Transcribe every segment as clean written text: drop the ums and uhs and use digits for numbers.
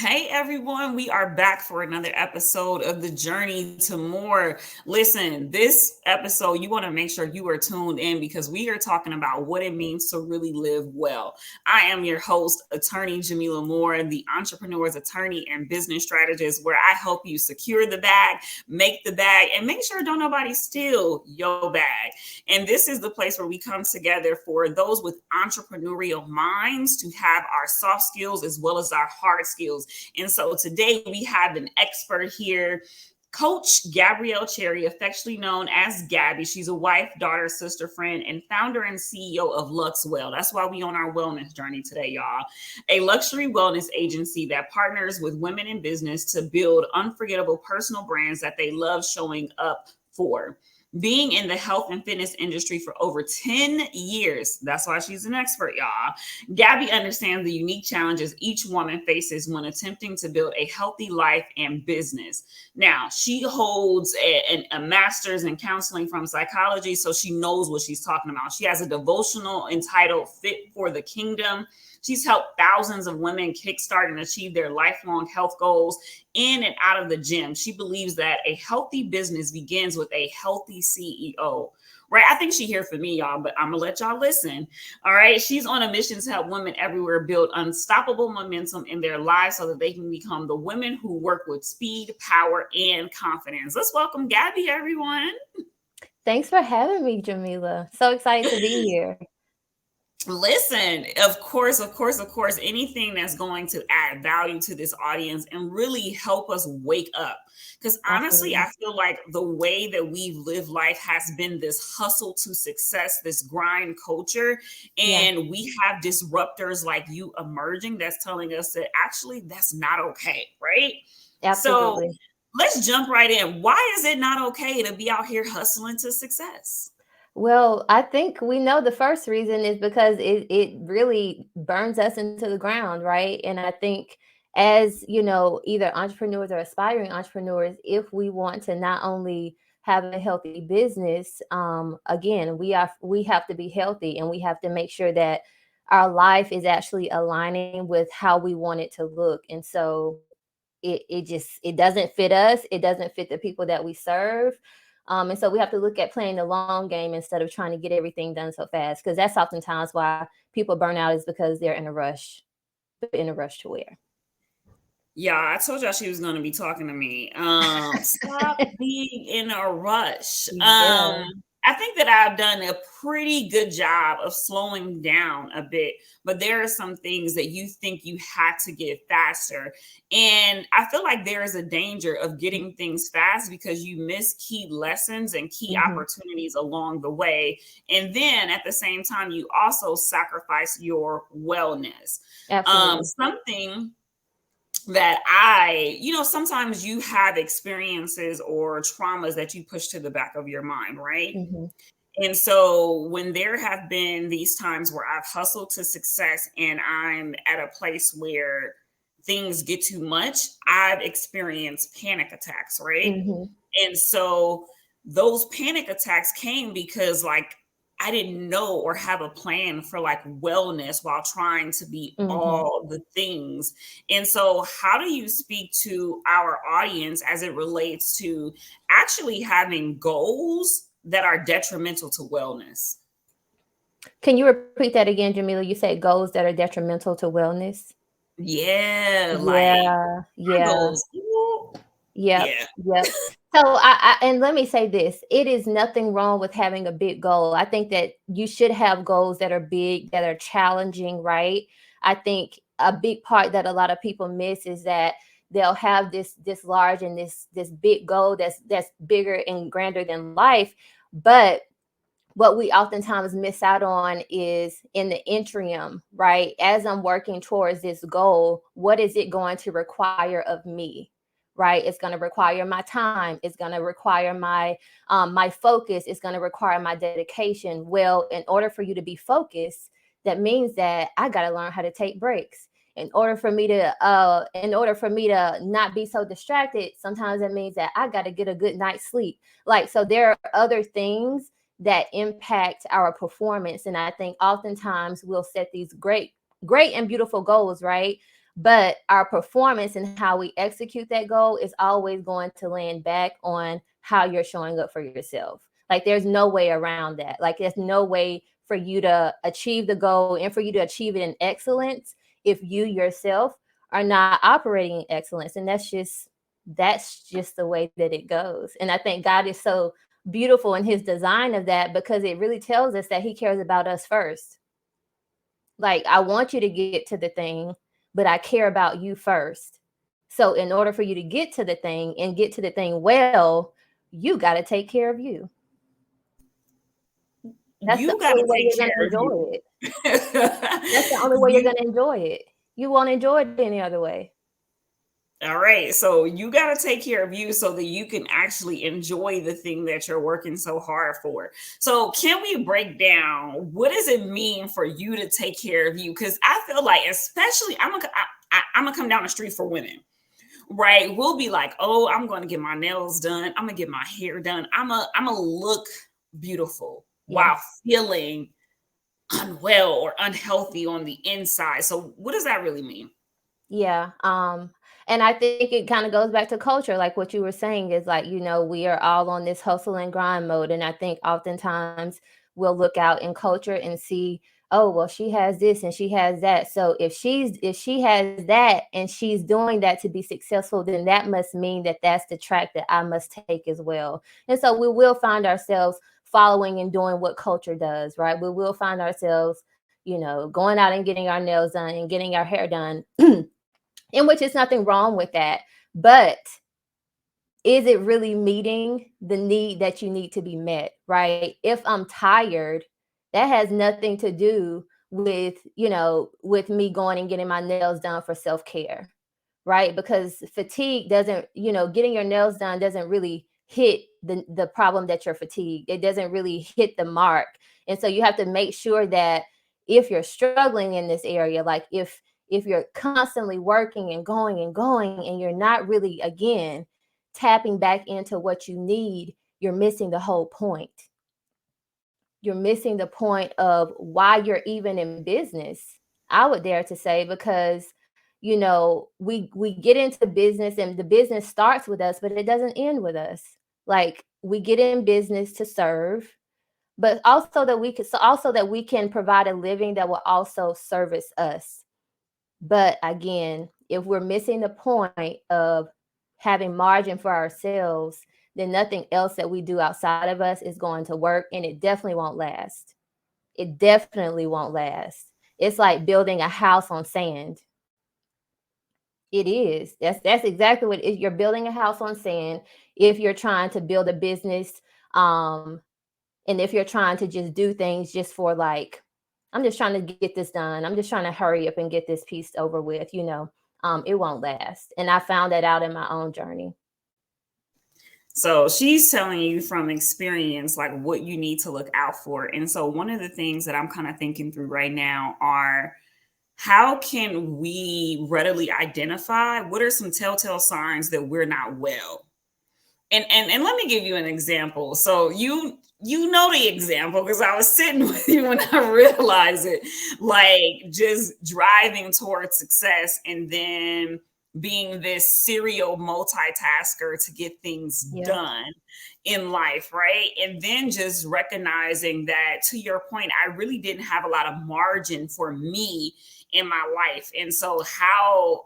Hey everyone, we are back for another episode of the Journey to More. Listen, this episode, you want to make sure you are tuned in because we are talking about what it means to really live well. I am your host, attorney Jamila Moore, the entrepreneur's attorney and business strategist, where I help you secure the bag, make the bag, and make sure don't nobody steal your bag. And this is the place where we come together for those with entrepreneurial minds to have our soft skills as well as our hard skills. And so today we have an expert here, Coach Gabrielle Cherry, affectionately known as Gabby. She's a wife, daughter, sister, friend, and founder and CEO of LuxWell. That's why we on our wellness journey today, y'all. A luxury wellness agency that partners with women in business to build unforgettable personal brands that they love showing up for. Being in the health and fitness industry for over 10 years, that's why she's an expert, y'all. Gabby understands the unique challenges each woman faces when attempting to build a healthy life and business. Now, she holds a master's in counseling from psychology, so she knows what she's talking about. She has a devotional entitled Fit for the Kingdom. She's helped thousands of women kickstart and achieve their lifelong health goals in and out of the gym. She believes that a healthy business begins with a healthy CEO. Right. I think she's here for me, y'all, but I'm going to let y'all listen. All right. She's on a mission to help women everywhere build unstoppable momentum in their lives so that they can become the women who work with speed, power, and confidence. Let's welcome Gabby, everyone. Thanks for having me, Jamila. So excited to be here. Listen, of course, anything that's going to add value to this audience and really help us wake up. Because honestly, Absolutely. I feel like the way that we've lived life has been this hustle to success, this grind culture. Yeah, And we have disruptors like you emerging that's telling us that actually that's not okay, right? So absolutely. let's jump right in. Why is it not okay to be out here hustling to success? Well, I think we know the first reason is because it really burns us into the ground, right? And I think as, either entrepreneurs or aspiring entrepreneurs, if we want to not only have a healthy business, again, we have to be healthy and we have to make sure that our life is actually aligning with how we want it to look. And so it doesn't fit us, it doesn't fit the people that we serve. And so we have to look at playing the long game instead of trying to get everything done so fast, because that's oftentimes why people burn out, is because they're in a rush, but in a rush to wear. Yeah, I told y'all she was going to be talking to me. Stop being in a rush. Yeah. I think that I've done a pretty good job of slowing down a bit, but there are some things that you think you had to get faster. And I feel like there is a danger of getting things fast because you miss key lessons and key Hmm. opportunities along the way. And then at the same time, you also sacrifice your wellness. Absolutely. Something that sometimes you have experiences or traumas that you push to the back of your mind, right? Hmm. And so when there have been these times where I've hustled to success and I'm at a place where things get too much, I've experienced panic attacks, right? Hmm. And so those panic attacks came because like I didn't know or have a plan for like wellness while trying to be Hmm. all the things. And so how do you speak to our audience as it relates to actually having goals that are detrimental to wellness? Can you repeat that again, Jamila? You said goals that are detrimental to wellness. Yeah, like Yeah, my yeah. goals. Ooh, Yep, yeah. yep. So I and let me say this, it is nothing wrong with having a big goal. I think that you should have goals that are big, that are challenging, right? I think a big part that a lot of people miss is that they'll have this large and this big goal that's bigger and grander than life, but what we oftentimes miss out on is in the interim, right? As I'm working towards this goal, what is it going to require of me? Right? It's going to require my time. It's going to require my focus. It's going to require my dedication. Well, in order for you to be focused, that means that I got to learn how to take breaks. In order for me to not be so distracted, sometimes that means that I got to get a good night's sleep. Like, so there are other things that impact our performance. And I think oftentimes we'll set these great and beautiful goals, right? But our performance and how we execute that goal is always going to land back on how you're showing up for yourself. Like there's no way around that. Like there's no way for you to achieve the goal and for you to achieve it in excellence if you yourself are not operating in excellence. And that's just the way that it goes. And I think God is so beautiful in his design of that, because it really tells us that he cares about us first. Like, I want you to get to the thing, but I care about you first. So in order for you to get to the thing and get to the thing well, you got to take care of you. That's the You got only to way take you're going to care of enjoy it. That's the you. only way you're You going to enjoy it. You won't enjoy it any other way. All right. So you got to take care of you so that you can actually enjoy the thing that you're working so hard for. So, can we break down what does it mean for you to take care of you? Because I feel like, especially, I'm going to come down the street for women, right? We'll be like, oh, I'm going to get my nails done. I'm going to get my hair done. I'm going to look beautiful while Yes. feeling unwell or unhealthy on the inside. So, what does that really mean? Yeah. And I think it kind of goes back to culture. Like what you were saying is like, we are all on this hustle and grind mode. And I think oftentimes we'll look out in culture and see, oh, well, she has this and she has that. So if she has that and she's doing that to be successful, then that must mean that that's the track that I must take as well. And so we will find ourselves following and doing what culture does, right? We will find ourselves, going out and getting our nails done and getting our hair done. In which is nothing wrong with that. But is it really meeting the need that you need to be met, right? If I'm tired, that has nothing to do with me going and getting my nails done for self-care, right? Because fatigue doesn't, getting your nails done doesn't really hit the problem that you're fatigued. It doesn't really hit the mark. And so you have to make sure that if you're struggling in this area, like if you're constantly working and going and you're not really, again, tapping back into what you need, you're missing the whole point. You're missing the point of why you're even in business, I would dare to say, because we get into business and the business starts with us, but it doesn't end with us. Like, we get in business to serve, but also that we can provide a living that will also service us. But again, if we're missing the point of having margin for ourselves, then nothing else that we do outside of us is going to work, and it definitely won't last. It definitely won't last. It's like building a house on sand. It is. That's exactly what it is. You're building a house on sand if you're trying to build a business, um and if you're trying to just do things just for, like, I'm just trying to get this done. I'm just trying to hurry up and get this piece over with. It won't last. And I found that out in my own journey. So she's telling you from experience, like what you need to look out for. And so one of the things that I'm kind of thinking through right now are how can we readily identify what are some telltale signs that we're not well? And let me give you an example. So you know the example because I was sitting with you when I realized it, like just driving towards success and then being this serial multitasker to get things Yeah. done in life, right? And then just recognizing that, to your point, I really didn't have a lot of margin for me in my life. And so how,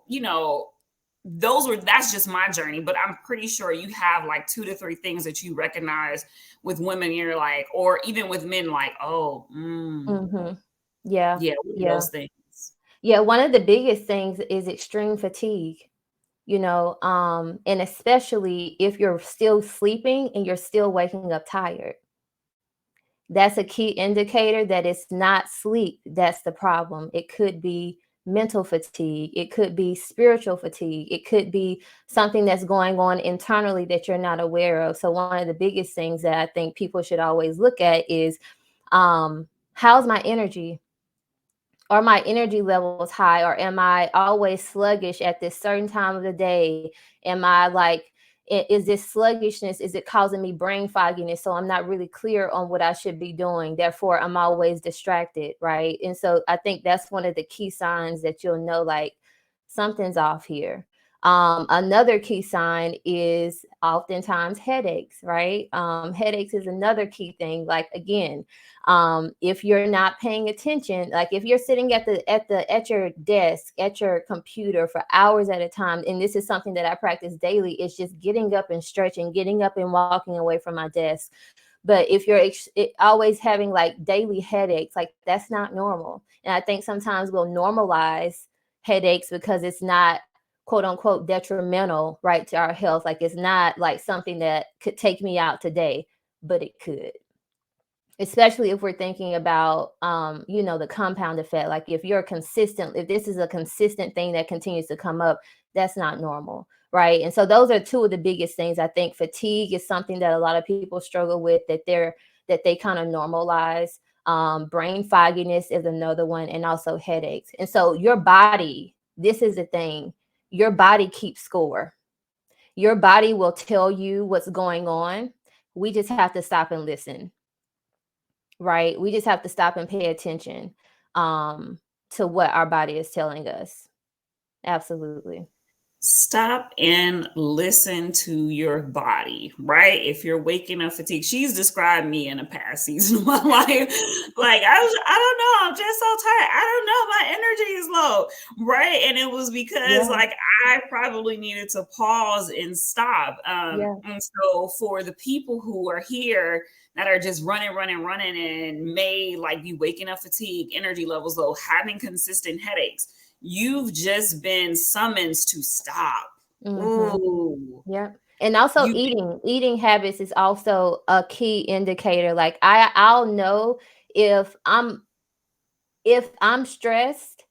that's just my journey, but I'm pretty sure you have like 2 to 3 things that you recognize with women. You're like, or even with men, like, oh, Mm-hmm. Yeah. yeah, what are Yeah. those things? Yeah. One of the biggest things is extreme fatigue, and especially if you're still sleeping and you're still waking up tired. That's a key indicator that it's not sleep that's the problem. It could be mental fatigue, it could be spiritual fatigue, it could be something that's going on internally that you're not aware of. So one of the biggest things that I think people should always look at is, how's my energy? Are my energy levels high, or am I always sluggish at this certain time of the day? Am I like, is this sluggishness, is it causing me brain fogginess, so I'm not really clear on what I should be doing, therefore I'm always distracted, right? And so I think that's one of the key signs that you'll know, like, Something's off here. Another key sign is oftentimes headaches, right? Headaches is another key thing. Like again, if you're not paying attention, like if you're sitting at your desk, at your computer for hours at a time, and this is something that I practice daily, it's just getting up and stretching, getting up and walking away from my desk. But if you're always having like daily headaches, like that's not normal. And I think sometimes we'll normalize headaches because it's not quote unquote detrimental, right, to our health. Like it's not like something that could take me out today, but it could. Especially if we're thinking about the compound effect. Like if this is a consistent thing that continues to come up, that's not normal, right? And so those are two of the biggest things. I think fatigue is something that a lot of people struggle with, that they kind of normalize. Brain fogginess is another one, and also headaches. And so your body, this is the thing, your body keeps score. Your body will tell you what's going on. We just have to stop and listen, right? We just have to stop and pay attention to what our body is telling us. Absolutely. Stop and listen to your body, right? If you're waking up fatigued, she's described me in a past season of my life. Like I don't know, I'm just so tired. I don't know, my energy is low, right? And it was because Yeah. like I probably needed to pause and stop. Yeah. And so for the people who are here that are just running, and may like be waking up fatigue, energy levels low, having consistent headaches, you've just been summoned to stop. Mm-hmm. Ooh, Yeah. And also you eating habits is also a key indicator. Like I'll know if I'm stressed.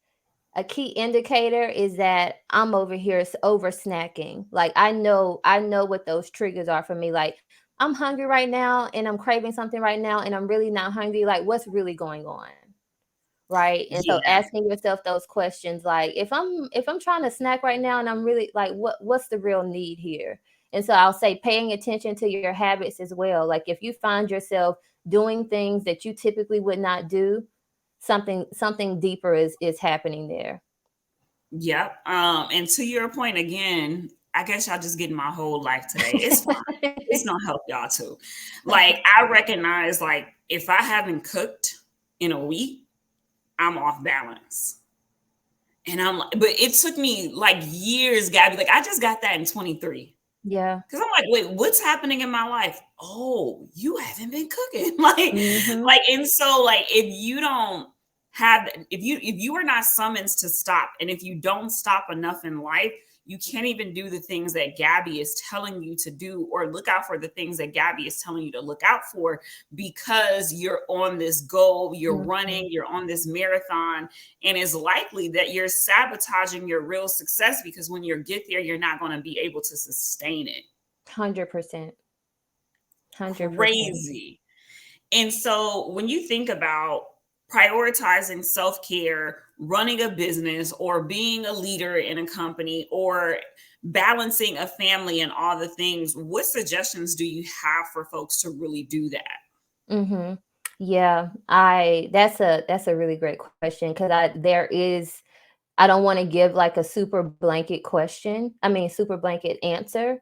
A key indicator is that I'm over here over snacking. Like I know what those triggers are for me. Like I'm hungry right now and I'm craving something right now and I'm really not hungry. Like what's really going on? Right? And so yeah, asking yourself those questions, like if I'm trying to snack right now and I'm really like what's the real need here? And so I'll say paying attention to your habits as well. Like if you find yourself doing things that you typically would not do, something deeper is happening there. yep. And to your point again, I guess y'all just getting my whole life today. It's fine. It's gonna help y'all too. Like I recognize, like if I haven't cooked in a week, I'm off balance. And I'm like, but it took me like years, Gabby. Like I just got that in 23. Yeah. Cause I'm like, wait, what's happening in my life? Oh, you haven't been cooking. Like, and so like if you don't have if you are not summoned to stop, and if you don't stop enough in life, you can't even do the things that Gabby is telling you to do, or look out for the things that Gabby is telling you to look out for, because you're on this goal, you're Mhm. running, you're on this marathon, and it's likely that you're sabotaging your real success, because when you get there, you're not going to be able to sustain it. 100%. 100%. Crazy. And so when you think about prioritizing self-care, running a business, or being a leader in a company, or balancing a family and all the things, what suggestions do you have for folks to really do that? Mhm. Yeah, I that's a really great question because I don't want to give like a super blanket question. I mean, super blanket answer.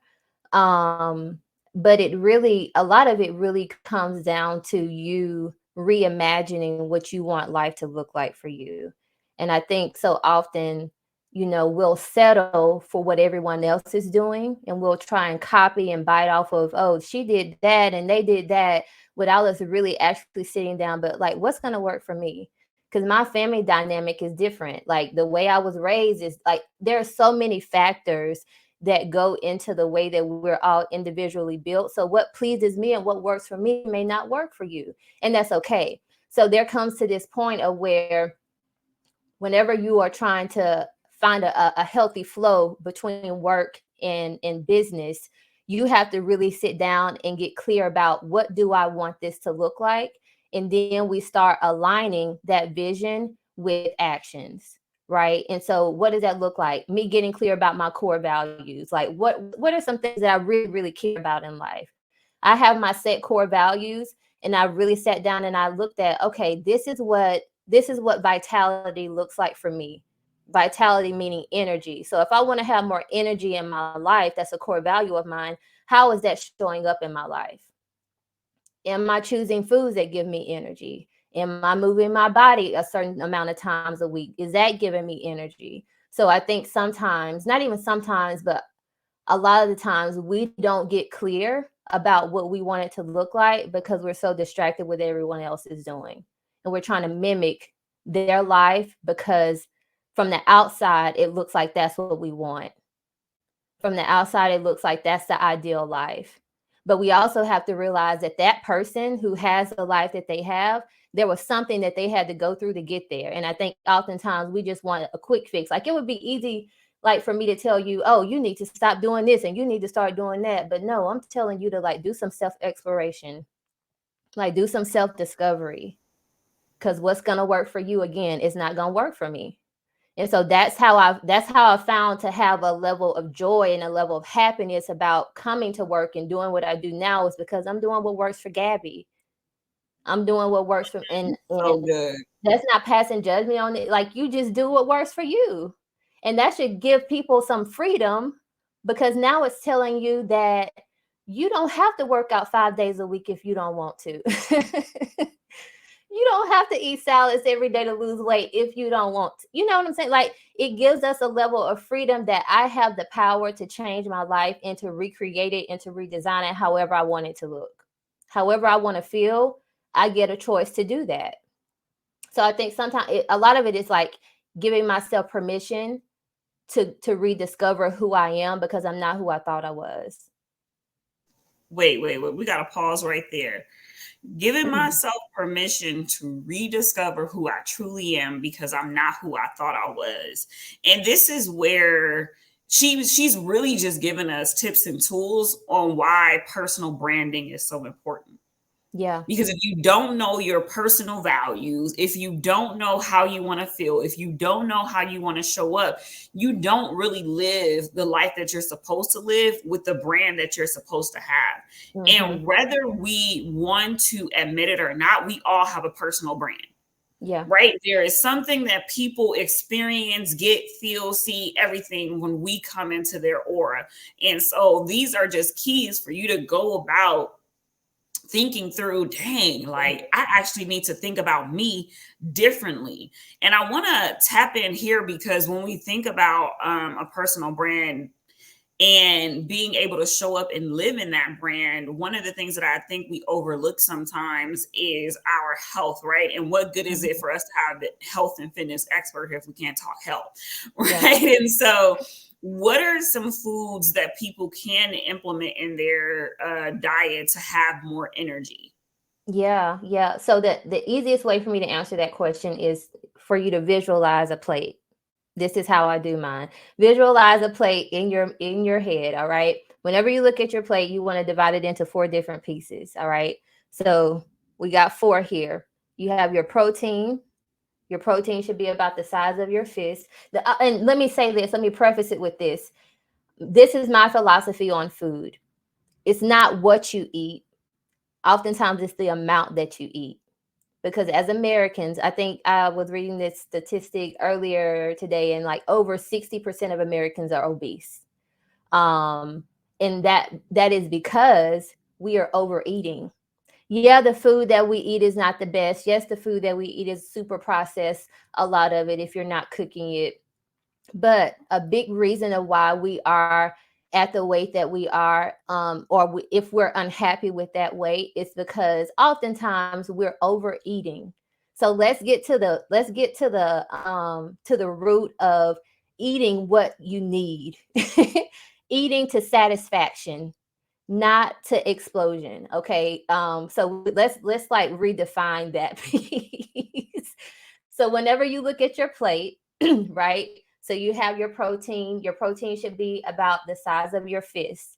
Um, but a lot of it really comes down to you reimagining what you want life to look like for you. And I think so often, we'll settle for what everyone else is doing and we'll try and copy and bite off of, oh, she did that and they did that, without us really actually sitting down. But like, what's going to work for me? Because my family dynamic is different. Like the way I was raised is like there are so many factors that go into the way that we're all individually built. So what pleases me and what works for me may not work for you. And that's okay. So there comes to this point of where whenever you are trying to find a healthy flow between work and business, you have to really sit down and get clear about what do I want this to look like. And then we start aligning that vision with actions. Right. And so what does that look like? Me getting clear about my core values. Like what are some things that I really, really care about in life? I have my set core values and I really sat down and I looked at, okay, this is what vitality looks like for me. Vitality meaning energy. So if I want to have more energy in my life, that's a core value of mine. How is that showing up in my life? Am I choosing foods that give me energy? Am I moving my body a certain amount of times a week? Is that giving me energy? So I think sometimes, not even sometimes, but a lot of the times we don't get clear about what we want it to look like because we're so distracted with everyone else is doing. And we're trying to mimic their life because from the outside, it looks like that's what we want. From the outside, it looks like that's the ideal life. But we also have to realize that that person who has the life that they have, there was something that they had to go through to get there. And I think oftentimes we just want a quick fix. Like it would be easy, like for me to tell you, oh, you need to stop doing this and you need to start doing that. But no, I'm telling you to like do some self exploration, like do some self discovery. Because what's gonna work for you again is not gonna work for me. And so that's how I found to have a level of joy and a level of happiness about coming to work and doing what I do now is because I'm doing what works for Gabby. I'm doing what works for So and good. that's not passing judgment on it. Like you just do what works for you. And that should give people some freedom because now it's telling you that you don't have to work out 5 days a week if you don't want to. You don't have to eat salads every day to lose weight if you don't want to. You know what I'm saying? Like it gives us a level of freedom that I have the power to change my life and to recreate it and to redesign it however I want it to look. However I want to feel, I get a choice to do that. So I think sometimes a lot of it is like giving myself permission to rediscover who I am because I'm not who I thought I was. Wait. We got to pause right there. Giving myself permission to rediscover who I truly am because I'm not who I thought I was. And this is where she's really just giving us tips and tools on why personal branding is so important. Yeah. Because if you don't know your personal values, if you don't know how you want to feel, if you don't know how you want to show up, you don't really live the life that you're supposed to live with the brand that you're supposed to have. Mm-hmm. And whether we want to admit it or not, we all have a personal brand. Yeah. Right? There is something that people experience, get, feel, see, everything when we come into their aura. And so these are just keys for you to go about thinking through, dang, like I actually need to think about me differently. And I want to tap in here because when we think about a personal brand and being able to show up and live in that brand, one of the things that I think we overlook sometimes is our health, right? And what good is it for us to have the health and fitness expert here if we can't talk health, right? Yeah. And so what are some foods that people can implement in their diet to have more energy? Yeah. So the easiest way for me to answer that question is for you to visualize a plate. This is how I do mine. Visualize a plate in your head, all right? Whenever you look at your plate, you want to divide it into 4 different pieces, all right? So we got 4 here. You have your protein. Your protein should be about the size of your fist. And let me say this, let me preface it with this. This is my philosophy on food. It's not what you eat. Oftentimes it's the amount that you eat. Because as Americans, I think I was reading this statistic earlier today, and like over 60% of Americans are obese. And that is because we are overeating. Yeah, the food that we eat is not the best. Yes, the food that we eat is super processed, a lot of it, if you're not cooking it. But a big reason of why we are at the weight that we are, if we're unhappy with that weight, it's because oftentimes we're overeating. So let's get to the root of eating what you need, eating to satisfaction, not to explosion. Okay, so let's like redefine that piece. So whenever you look at your plate, right? So you have your protein. Your protein should be about the size of your fist.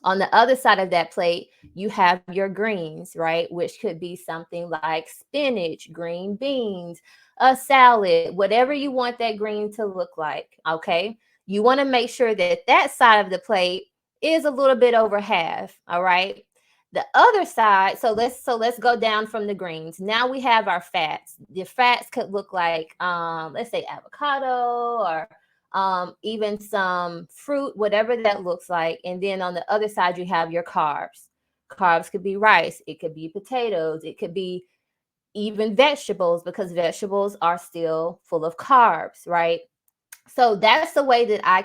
On the other side of that plate, you have your greens, right? Which could be something like spinach, green beans, a salad, whatever you want that green to look like. Okay. You want to make sure that that side of the plate is a little bit over half. All right. The other side, so let's go down from the greens. Now we have our fats. The fats could look like let's say avocado, or even some fruit, whatever that looks like. And then on the other side you have your carbs. Carbs could be rice, it could be potatoes, it could be even vegetables, because vegetables are still full of carbs, right? So that's the way that I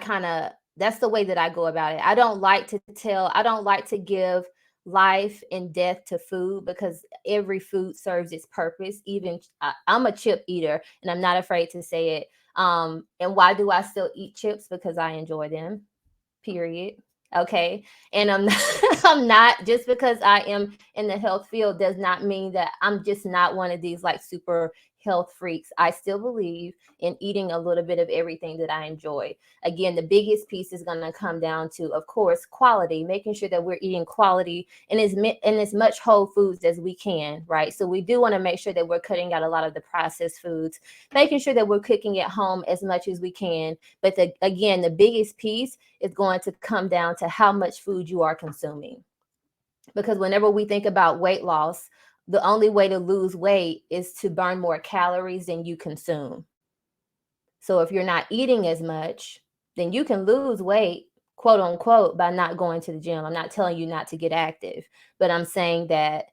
go about it. I don't like to give life and death to food, because every food serves its purpose. Even I'm a chip eater, and I'm not afraid to say it. And why do I still eat chips? Because I enjoy them, period. Okay. And I'm not, I'm not, just because I am in the health field does not mean that I'm just not one of these like super health freaks. I still believe in eating a little bit of everything that I enjoy. Again, the biggest piece is going to come down to, of course, quality, making sure that we're eating quality and as much whole foods as we can, right? So we do want to make sure that we're cutting out a lot of the processed foods, making sure that we're cooking at home as much as we can. But again, the biggest piece is going to come down to how much food you are consuming. Because whenever we think about weight loss, the only way to lose weight is to burn more calories than you consume. So if you're not eating as much, then you can lose weight, quote unquote, by not going to the gym. I'm not telling you not to get active, but I'm saying that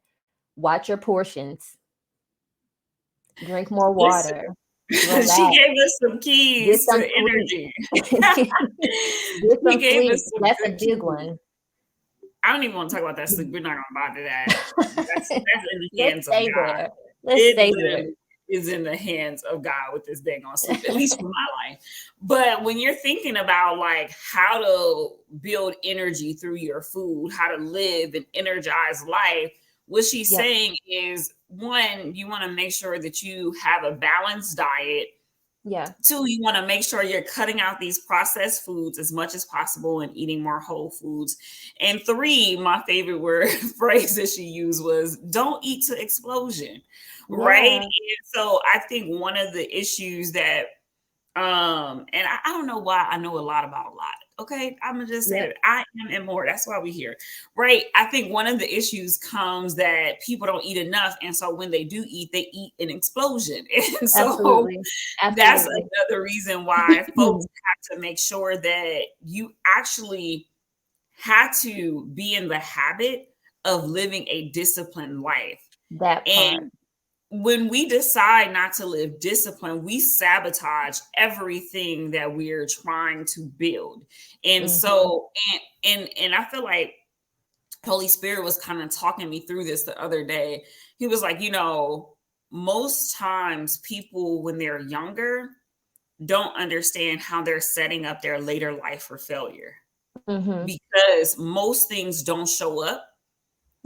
watch your portions, drink more Listen, water, she relax, gave us some get keys to some sleep. energy. Get She some gave sleep. us some That's a good big keys. one. I don't even want to talk about that sleep. We're not going to bother that. That's in the Let's hands of stay God. there. Let's It stay there. literally is in the hands of God with this dang on sleep, at least for my life. But when you're thinking about like how to build energy through your food, how to live an energized life, what she's Yep. saying is, one, you want to make sure that you have a balanced diet. Yeah. Two, you want to make sure you're cutting out these processed foods as much as possible and eating more whole foods. And three, my favorite word phrase that she used was, don't eat to explosion. Right. Yeah. And so I think one of the issues that and I don't know why I know a lot about a lot. Okay, I'm gonna just say Yep. that I am and more. That's why we're here, right? I think one of the issues comes that people don't eat enough, and so when they do eat, they eat an explosion, and so Absolutely. that's Absolutely. another reason why folks have to make sure that you actually have to be in the habit of living a disciplined life. That part. And when we decide not to live discipline, we sabotage everything that we're trying to build. And Hmm. so, and I feel like Holy Spirit was kind of talking me through this the other day. He was like, most times people when they're younger don't understand how they're setting up their later life for failure, Hmm. because most things don't show up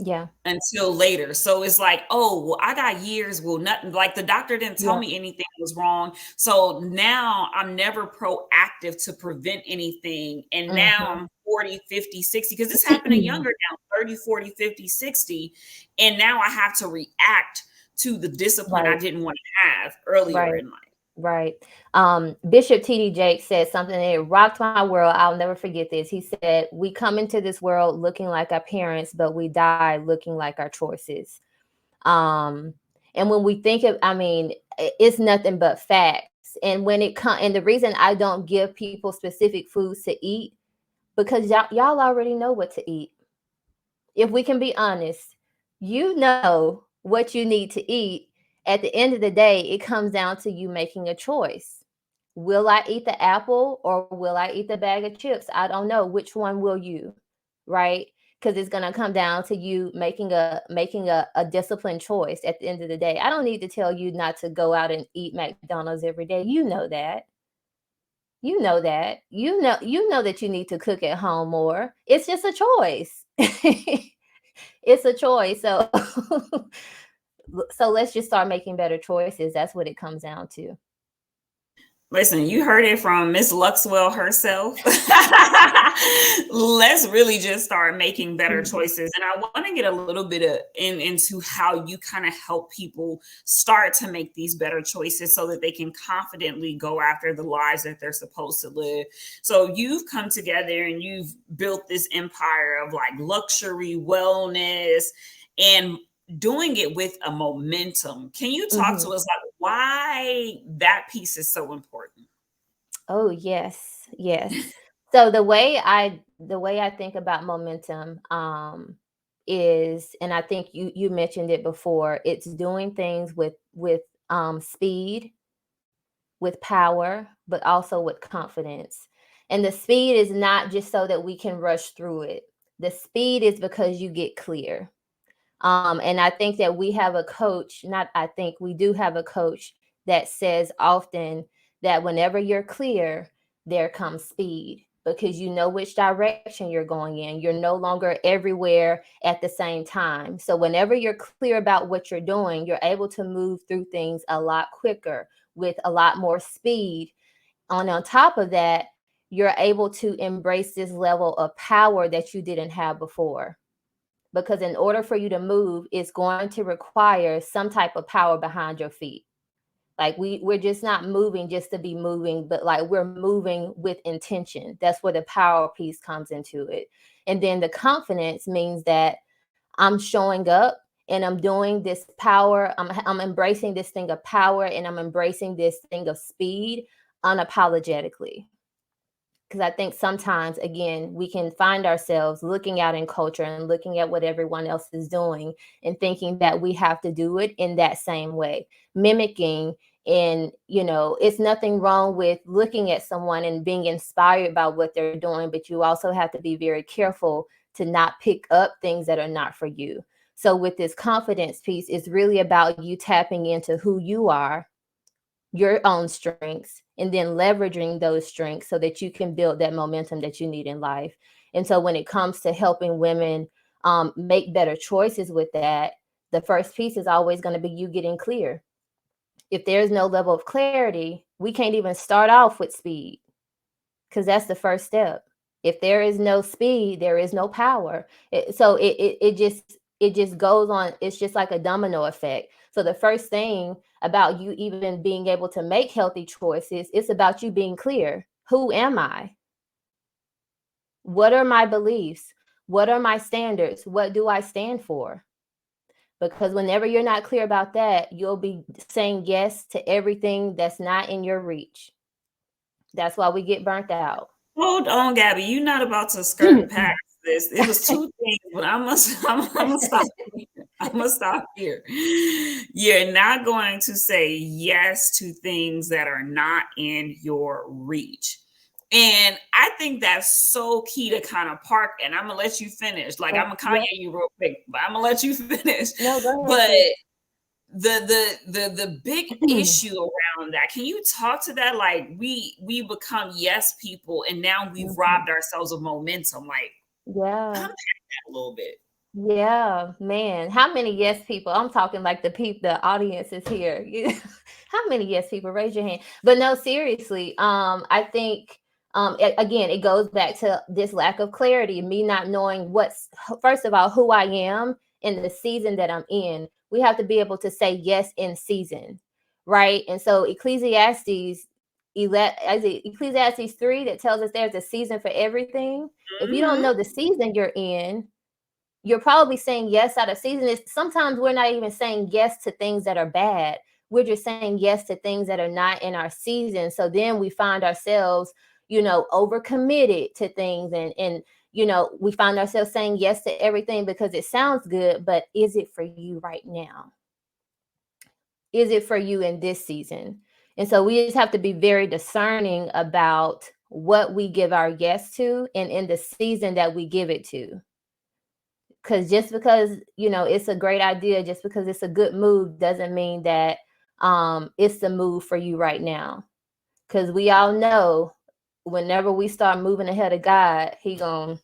Yeah. until later. So it's like, oh, well, I got years. Well, nothing, like the doctor didn't tell Yeah. me anything was wrong. So now I'm never proactive to prevent anything. And now Hmm. I'm 40, 50, 60, because this happened to younger now, 30, 40, 50, 60. And now I have to react to the discipline I Right. didn't want to have earlier Right. in life. Right. Bishop T.D. Jakes said something that rocked my world. I'll never forget this. He said, we come into this world looking like our parents, but we die looking like our choices. Um, and when we think of, I mean, it's nothing but facts. And when it comes, and the reason I don't give people specific foods to eat, because y'all already know what to eat. If we can be honest, you know what you need to eat. At the end of the day, it comes down to you making a choice. Will I eat the apple or will I eat the bag of chips? I don't know. Which one will you? Right? Because it's going to come down to you making a disciplined choice at the end of the day. I don't need to tell you not to go out and eat McDonald's every day. You know that. You know that. You know that you need to cook at home more. It's just a choice. It's a choice. So so let's just start making better choices. That's what it comes down to. Listen, you heard it from Miss Luxwell herself. Let's really just start making better choices. And I want to get a little bit into how you kind of help people start to make these better choices so that they can confidently go after the lives that they're supposed to live. So you've come together and you've built this empire of like luxury, wellness, and doing it with a momentum. Can you talk to Mhm. us like why that piece is so important? Oh, yes. Yes. So the way I think about momentum is, and I think you mentioned it before, it's doing things with speed, with power, but also with confidence. And the speed is not just so that we can rush through it. The speed is because you get clear. And I think that we have a coach, not I think we do have a coach that says often that whenever you're clear, there comes speed because you know which direction you're going in. You're no longer everywhere at the same time. So whenever you're clear about what you're doing, you're able to move through things a lot quicker with a lot more speed. On top of that, you're able to embrace this level of power that you didn't have before, because in order for you to move, it's going to require some type of power behind your feet. Like we're just not moving just to be moving, but like we're moving with intention. That's where the power piece comes into it. And then the confidence means that I'm showing up and I'm doing this power. I'm embracing this thing of power, and I'm embracing this thing of speed unapologetically. Because I think sometimes, again, we can find ourselves looking out in culture and looking at what everyone else is doing and thinking that we have to do it in that same way, mimicking. And, it's nothing wrong with looking at someone and being inspired by what they're doing, but you also have to be very careful to not pick up things that are not for you. So, with this confidence piece, it's really about you tapping into who you are, your own strengths, and then leveraging those strengths so that you can build that momentum that you need in life. And so when it comes to helping women make better choices with that, the first piece is always going to be you getting clear. If there's no level of clarity, we can't even start off with speed, because that's the first step. If there is no speed, there is no power. It just goes on. It's just like a domino effect. So the first thing about you even being able to make healthy choices, it's about you being clear. Who am I? What are my beliefs? What are my standards? What do I stand for? Because whenever you're not clear about that, you'll be saying yes to everything that's not in your reach. That's why we get burnt out. Hold on, Gabby. You're not about to skirt past this. It was two things, but I must. I'm gonna stop. I'm gonna stop here. You're not going to say yes to things that are not in your reach. And I think that's so key to kind of park. And I'm gonna let you finish. Like I'm gonna Kanye Yep. you real quick, but I'm gonna let you finish. No, go ahead, But sis. the big issue around that, can you talk to that? Like we become yes people, and now we've Mhm. robbed ourselves of momentum. Like Yeah. unpack that a little bit. Yeah, man. How many yes people? I'm talking like the audience is here. How many yes people? Raise your hand. But no, seriously. I think again, it goes back to this lack of clarity, me not knowing what's first of all who I am in the season that I'm in. We have to be able to say yes in season, right? And so Ecclesiastes 3 that tells us there's a season for everything. If you don't Hmm. know the season you're in, you're probably saying yes out of season. Sometimes we're not even saying yes to things that are bad. We're just saying yes to things that are not in our season. So then we find ourselves, overcommitted to things, and we find ourselves saying yes to everything because it sounds good, but is it for you right now? Is it for you in this season? And so we just have to be very discerning about what we give our yes to and in the season that we give it to, because just because it's a great idea, just because it's a good move doesn't mean that it's the move for you right now, because we all know whenever we start moving ahead of God, he gonna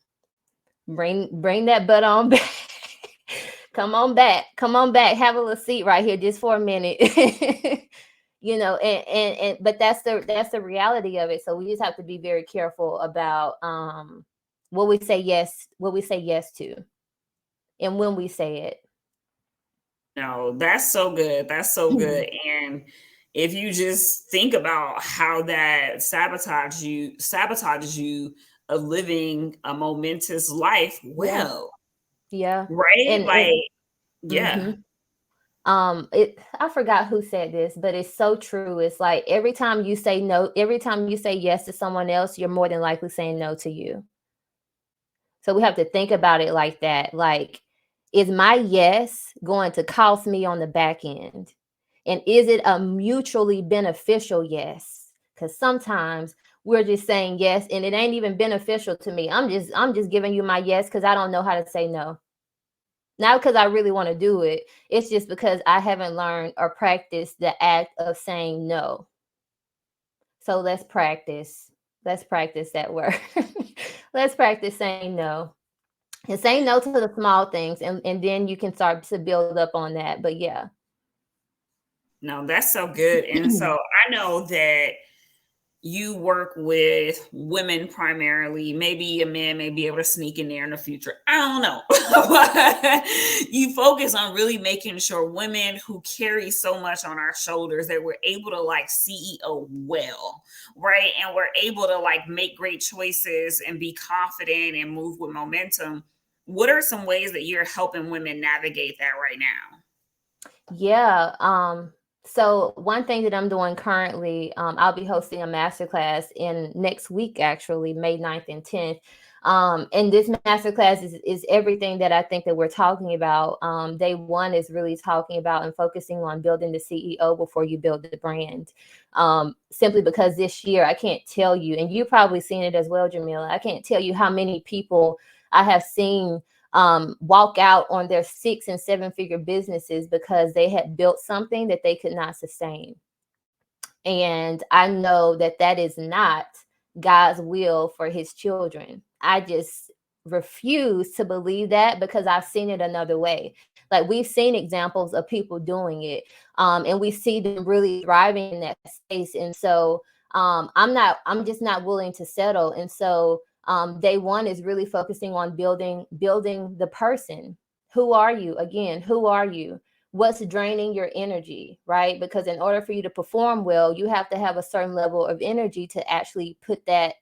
bring that butt on back. Come on back, have a little seat right here just for a minute. But that's the reality of it. So we just have to be very careful about what we say yes to, and when we say it. No, that's so good. That's so good. And if you just think about how that sabotages you of living a momentous life Yeah, well, yeah, right? Like, and yeah. mm-hmm. It I forgot who said this, but it's so true. It's like every time you say no, every time you say yes to someone else, you're more than likely saying no to you. So we have to think about it like that. Like, is my yes going to cost me on the back end? And is it a mutually beneficial yes? Because sometimes we're just saying yes and it ain't even beneficial to me. I'm just giving you my yes because I don't know how to say no. Not because I really want to do it. It's just because I haven't learned or practiced the act of saying no. So let's practice. Let's practice that word. Let's practice saying no. And say no to the small things, and then you can start to build up on that. But yeah. No, that's so good. And so I know that you work with women primarily. Maybe a man may be able to sneak in there in the future. I don't know. But you focus on really making sure women who carry so much on our shoulders that we're able to like CEO well, right? And we're able to like make great choices and be confident and move with momentum. What are some ways that you're helping women navigate that right now? Yeah. So one thing that I'm doing currently, I'll be hosting a masterclass in next week, actually, May 9th and 10th. And this masterclass is everything that I think that we're talking about. Day one is really talking about and focusing on building the CEO before you build the brand. Simply because this year, I can't tell you, and you've probably seen it as well, Jamila, I can't tell you how many people I have seen walk out on their 6 and 7 figure businesses because they had built something that they could not sustain. And I know that that is not God's will for his children. I just refuse to believe that because I've seen it another way. Like we've seen examples of people doing it, and we see them really thriving in that space. And so I'm just not willing to settle. And so day one is really focusing on building the person. Who are you? Again, who are you? What's draining your energy, right? Because in order for you to perform well, you have to have a certain level of energy to actually put that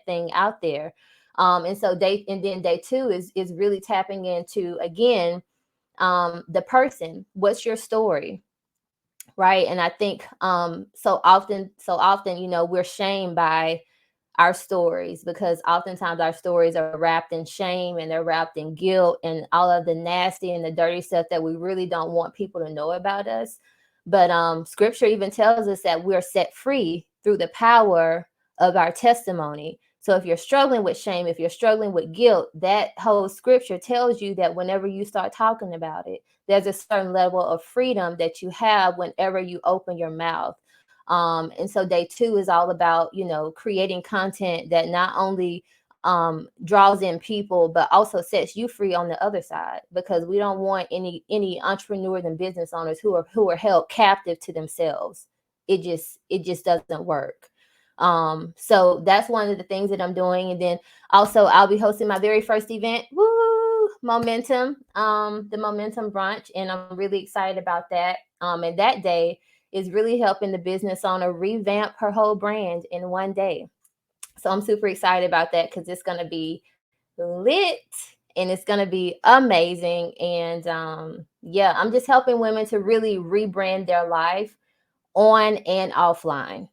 thing out there. And then day two is really tapping into, again, the person. What's your story? Right. And I think so often, we're shamed by our stories because oftentimes our stories are wrapped in shame and they're wrapped in guilt and all of the nasty and the dirty stuff that we really don't want people to know about us. But scripture even tells us that we're set free through the power of our testimony. So if you're struggling with shame, if you're struggling with guilt, that whole scripture tells you that whenever you start talking about it, there's a certain level of freedom that you have whenever you open your mouth. And so day two is all about, creating content that not only draws in people, but also sets you free on the other side, because we don't want any entrepreneurs and business owners who are held captive to themselves. It just doesn't work. So that's one of the things that I'm doing. And then also I'll be hosting my very first event, woo, momentum, the momentum brunch. And I'm really excited about that. And that day is really helping the business owner revamp her whole brand in one day. So I'm super excited about that because it's going to be lit and it's going to be amazing. And yeah, I'm just helping women to really rebrand their life on and offline.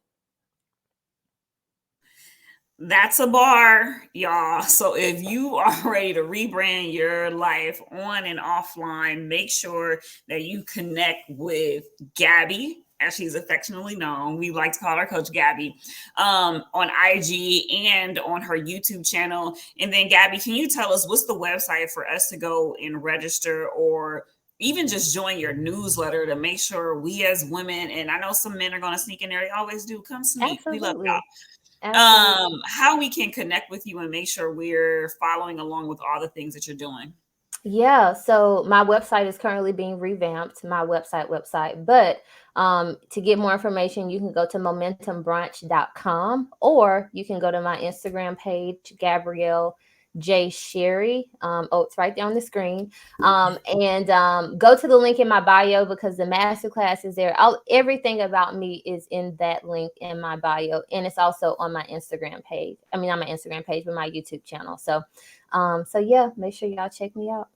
That's a bar, y'all. So if you are ready to rebrand your life on and offline, make sure that you connect with Gabby, as she's affectionately known. We like to call her Coach Gabby, on IG and on her YouTube channel. And then, Gabby, can you tell us what's the website for us to go and register, or even just join your newsletter to make sure we as women, and I know some men are going to sneak in there. They always do. Come sneak. We love y'all. Absolutely. Absolutely. How we can connect with you and make sure we're following along with all the things that you're doing. Yeah, so my website is currently being revamped, my website, but to get more information, you can go to momentumbrunch.com, or you can go to my Instagram page, Gabrielle J. Sherry. Oh, it's right there on the screen. And go to the link in my bio, because the masterclass is there. Everything about me is in that link in my bio. And it's also on my Instagram page. I mean, on my Instagram page, but my YouTube channel. So yeah, make sure y'all check me out.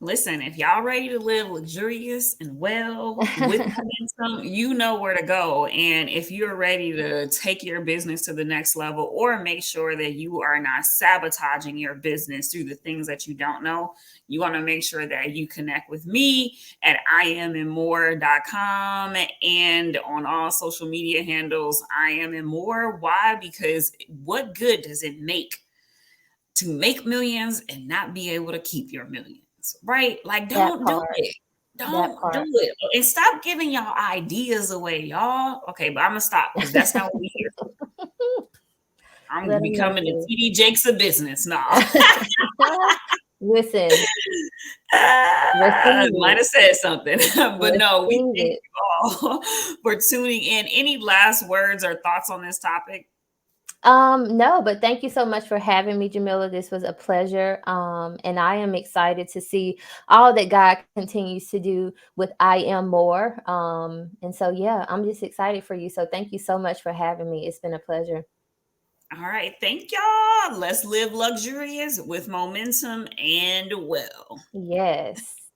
Listen, if y'all ready to live luxurious and well with momentum, you know where to go. And if you're ready to take your business to the next level, or make sure that you are not sabotaging your business through the things that you don't know, you want to make sure that you connect with me at iamandmore.com and on all social media handles, I am and more. Why? Because what good does it make to make millions and not be able to keep your millions, right? Like, That don't do part. it. That Don't do part. it. And stop giving y'all ideas away, y'all. Okay, but I'm gonna stop because that's not what we here for. I'm Let them know, becoming the sis. TD Jakes of business. Nah. Listen, receive Might it. have said something. But no, we Receive thank it. you all for tuning in. Any last words or thoughts on this topic? No, but thank you so much for having me, Jamila. This was a pleasure. And I am excited to see all that God continues to do with I Am More. And so, yeah, I'm just excited for you. So thank you so much for having me. It's been a pleasure. All right. Thank y'all. Let's live luxurious with momentum and well. Yes.